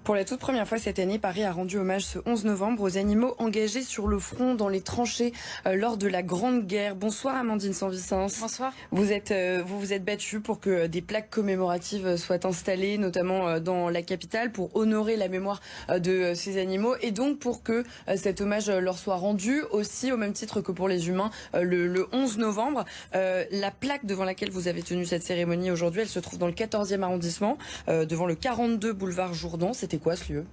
Pour la toute première fois cette année, Paris a rendu hommage ce 11 novembre aux animaux engagés sur le front dans les tranchées lors de la Grande Guerre. Bonsoir Amandine Sanvicens. Bonsoir. Vous vous êtes battue pour que des plaques commémoratives soient installées, notamment dans la capitale, pour honorer la mémoire de ces animaux et donc pour que cet hommage leur soit rendu aussi au même titre que pour les humains le 11 novembre. La plaque devant laquelle vous avez tenu cette cérémonie aujourd'hui, elle se trouve dans le 14e arrondissement, devant le 42 boulevard Jourdan. C'était quoi ce lieu ?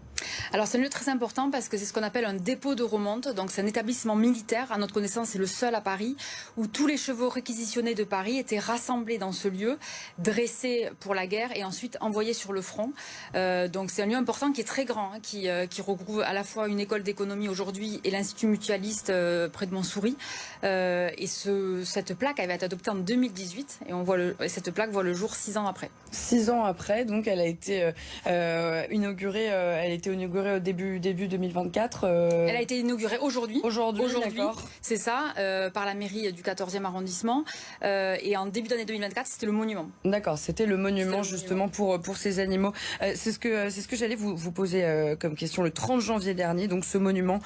Alors c'est un lieu très important parce que c'est ce qu'on appelle un dépôt de remonte. Donc c'est un établissement militaire, à notre connaissance c'est le seul à Paris, où tous les chevaux réquisitionnés de Paris étaient rassemblés dans ce lieu, dressés pour la guerre et ensuite envoyés sur le front. Donc c'est un lieu important qui est très grand, hein, qui regroupe à la fois une école d'économie aujourd'hui et l'Institut mutualiste près de Montsouris. Et cette plaque avait été adoptée en 2018 et cette plaque voit le jour 6 ans après. 6 ans après, donc elle a été inaugurée au début 2024. Elle a été inaugurée aujourd'hui. Aujourd'hui, d'accord. C'est ça, par la mairie du 14e arrondissement. Et en début d'année 2024, c'était le monument. D'accord, c'était le monument justement pour ces animaux. C'est ce que j'allais vous poser comme question le 30 janvier dernier. Donc ce monument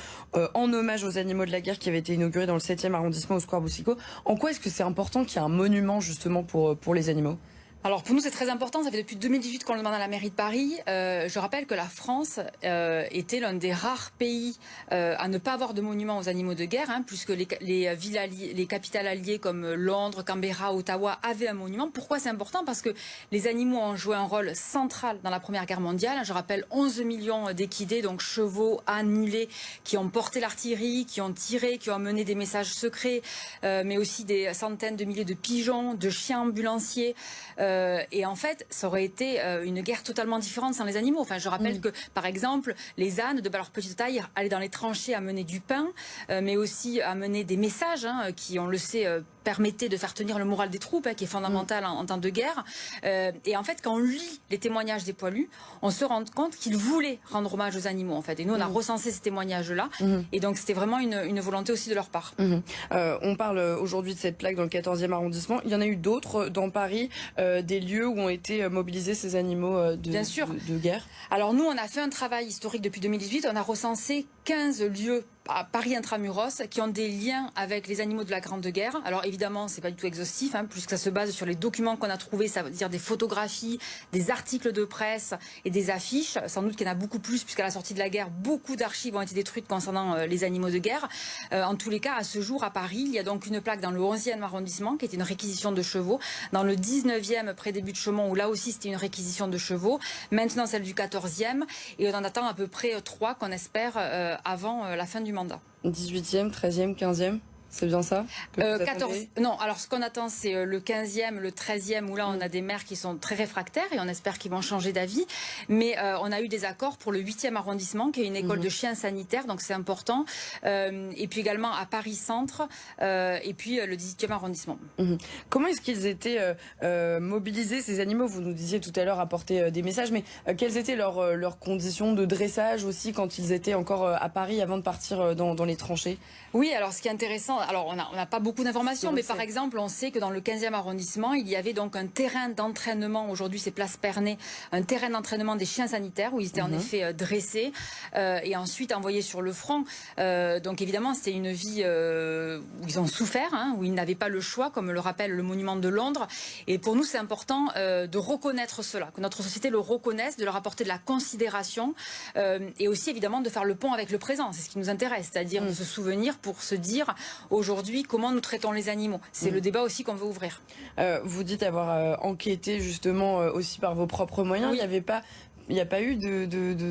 en hommage aux animaux de la guerre qui avait été inauguré dans le 7e arrondissement au Square Boucicaut. En quoi est-ce que c'est important qu'il y ait un monument justement pour les animaux ? Alors pour nous c'est très important, ça fait depuis 2018 qu'on le demande à la mairie de Paris. Je rappelle que la France était l'un des rares pays à ne pas avoir de monument aux animaux de guerre, hein, puisque les capitales alliées comme Londres, Canberra, Ottawa avaient un monument. Pourquoi c'est important? Parce que les animaux ont joué un rôle central dans la Première Guerre mondiale. Je rappelle 11 millions d'équidés, donc chevaux, ânes, mulets, qui ont porté l'artillerie, qui ont tiré, qui ont mené des messages secrets, mais aussi des centaines de milliers de pigeons, de chiens ambulanciers. Et en fait, ça aurait été une guerre totalement différente sans les animaux. Enfin, je rappelle que, par exemple, les ânes, de leur petite taille, allaient dans les tranchées à mener du pain, mais aussi à mener des messages, hein, qui, on le sait, permettaient de faire tenir le moral des troupes, hein, qui est fondamental en temps de guerre. Et en fait, quand on lit les témoignages des poilus, on se rend compte qu'ils voulaient rendre hommage aux animaux, en fait. Et nous, on a recensé ces témoignages-là. Et donc, c'était vraiment une volonté aussi de leur part. On parle aujourd'hui de cette plaque dans le 14e arrondissement. Il y en a eu d'autres dans Paris, des lieux où ont été mobilisés ces animaux de guerre. Alors nous, on a fait un travail historique depuis 2018. On a recensé 15 lieux à Paris intramuros qui ont des liens avec les animaux de la Grande Guerre. Alors évidemment, c'est pas du tout exhaustif, hein, puisque ça se base sur les documents qu'on a trouvés, ça veut dire des photographies, des articles de presse et des affiches. Sans doute qu'il y en a beaucoup plus, puisqu'à la sortie de la guerre, beaucoup d'archives ont été détruites concernant les animaux de guerre. En tous les cas, à ce jour, à Paris, il y a donc une plaque dans le 11e arrondissement, qui était une réquisition de chevaux, dans le 19e, près des Buttes-Chaumont, où là aussi c'était une réquisition de chevaux, maintenant celle du 14e, et on en attend à peu près 3 qu'on espère avant la fin du mandat. 18e, 13e, 15e, c'est bien ça 14. Non, alors ce qu'on attend, c'est le 15e, le 13e, où là on a des maires qui sont très réfractaires et on espère qu'ils vont changer d'avis. Mais on a eu des accords pour le 8e arrondissement, qui est une école de chiens sanitaires, donc c'est important. Et puis également à Paris Centre, et puis le 18e arrondissement. Comment est-ce qu'ils étaient mobilisés, ces animaux? Vous nous disiez tout à l'heure apporter des messages, mais quelles étaient leurs conditions de dressage aussi quand ils étaient encore à Paris avant de partir dans les tranchées? Oui, alors ce qui est intéressant, alors on n'a pas beaucoup d'informations, mais par exemple on sait que dans le 15e arrondissement, il y avait donc un terrain d'entraînement, aujourd'hui c'est Place Pernay, un terrain d'entraînement des chiens sanitaires où ils étaient en effet dressés et ensuite envoyés sur le front. Donc évidemment c'était une vie où ils ont souffert, hein, où ils n'avaient pas le choix, comme le rappelle le monument de Londres. Et pour nous c'est important de reconnaître cela, que notre société le reconnaisse, de leur apporter de la considération et aussi évidemment de faire le pont avec le présent. C'est ce qui nous intéresse, c'est-à-dire de se souvenir pour se dire aujourd'hui comment nous traitons les animaux. C'est le débat aussi qu'on veut ouvrir. Vous dites avoir enquêté justement aussi par vos propres moyens. Oui. Il n'y a pas eu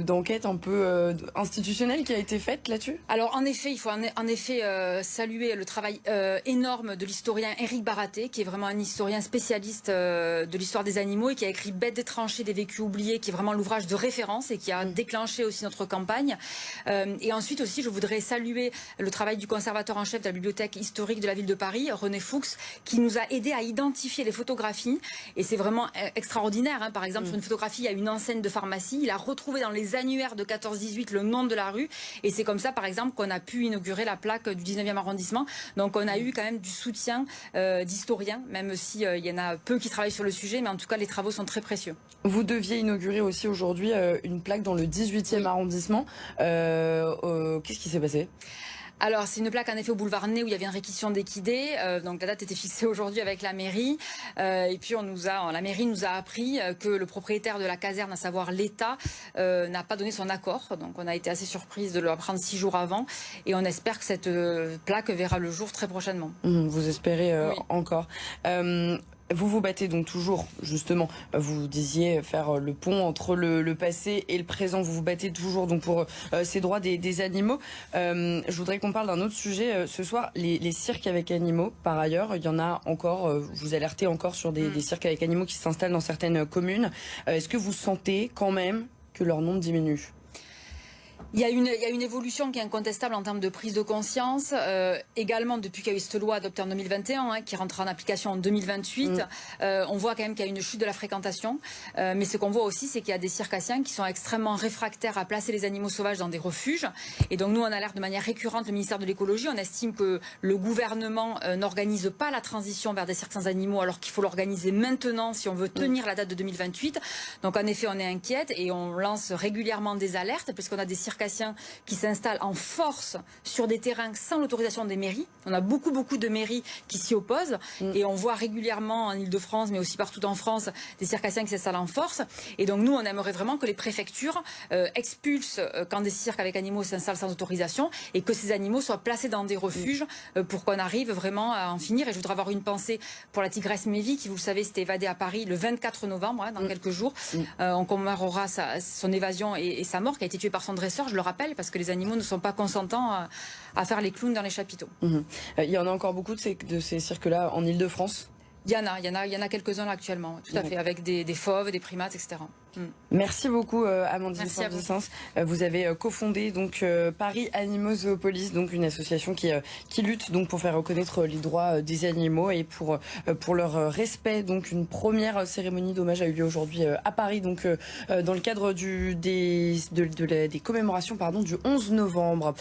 d'enquête un peu institutionnelle qui a été faite là-dessus? Alors en effet, il faut en effet saluer le travail énorme de l'historien Éric Baraté, qui est vraiment un historien spécialiste de l'histoire des animaux et qui a écrit Bêtes des tranchées, des vécus oubliés, qui est vraiment l'ouvrage de référence et qui a déclenché aussi notre campagne. Et ensuite aussi, je voudrais saluer le travail du conservateur en chef de la bibliothèque historique de la ville de Paris, René Fuchs, qui nous a aidé à identifier les photographies. Et c'est vraiment extraordinaire, hein. Par exemple, sur une photographie, il y a une enseigne de pharmacie pharmacie. Il a retrouvé dans les annuaires de 14-18 le nom de la rue. Et c'est comme ça, par exemple, qu'on a pu inaugurer la plaque du 19e arrondissement. Donc on a eu quand même du soutien d'historiens, même s'il y en a peu qui travaillent sur le sujet, mais en tout cas les travaux sont très précieux. Vous deviez inaugurer aussi aujourd'hui une plaque dans le 18e arrondissement. Qu'est-ce qui s'est passé ? Alors, c'est une plaque en effet au boulevard Ney où il y avait une réquisition d'équidés. Donc la date était fixée aujourd'hui avec la mairie. Et puis la mairie nous a appris que le propriétaire de la caserne, à savoir l'État, n'a pas donné son accord. Donc on a été assez surprise de le apprendre 6 jours avant. Et on espère que cette plaque verra le jour très prochainement. Vous espérez Oui. encore. Vous vous battez donc toujours, justement, vous disiez faire le pont entre le passé et le présent. Vous vous battez toujours donc pour ces droits des animaux. Je voudrais qu'on parle d'un autre sujet ce soir, les cirques avec animaux. Par ailleurs, il y en a encore, vous alertez encore sur des cirques avec animaux qui s'installent dans certaines communes. Est-ce que vous sentez quand même que leur nombre diminue ? Il y a une évolution qui est incontestable en termes de prise de conscience. Également, depuis qu'il y a eu cette loi adoptée en 2021, qui rentre en application en 2028, on voit quand même qu'il y a une chute de la fréquentation. Mais ce qu'on voit aussi, c'est qu'il y a des circassiens qui sont extrêmement réfractaires à placer les animaux sauvages dans des refuges. Et donc, nous, on alerte de manière récurrente le ministère de l'Écologie. On estime que le gouvernement n'organise pas la transition vers des cirques sans animaux, alors qu'il faut l'organiser maintenant si on veut tenir la date de 2028. Donc, en effet, on est inquiète et on lance régulièrement des alertes, puisqu'on a des circassiens qui s'installent en force sur des terrains sans l'autorisation des mairies. On a beaucoup de mairies qui s'y opposent et on voit régulièrement en Ile-de-France, mais aussi partout en France, des circassiens qui s'installent en force. Et donc nous, on aimerait vraiment que les préfectures expulsent quand des cirques avec animaux s'installent sans autorisation et que ces animaux soient placés dans des refuges pour qu'on arrive vraiment à en finir. Et je voudrais avoir une pensée pour la tigresse Mévi qui, vous le savez, s'est évadée à Paris le 24 novembre, dans quelques jours. On commémorera son évasion et sa mort, qui a été tuée par son dresseur. Je le rappelle, parce que les animaux ne sont pas consentants à faire les clowns dans les chapiteaux. Il y en a encore beaucoup de ces cirques-là en Ile-de-France ? Il y en a quelques-uns là actuellement, tout à fait, avec des fauves, des primates, etc. Merci beaucoup Amandine Merci à vous. Saint-Vicence. Vous avez cofondé donc Paris Animaux Zoopolis, donc une association qui lutte donc pour faire reconnaître les droits des animaux et pour leur respect. Donc une première cérémonie d'hommage a eu lieu aujourd'hui à Paris, donc dans le cadre des commémorations du 11 novembre.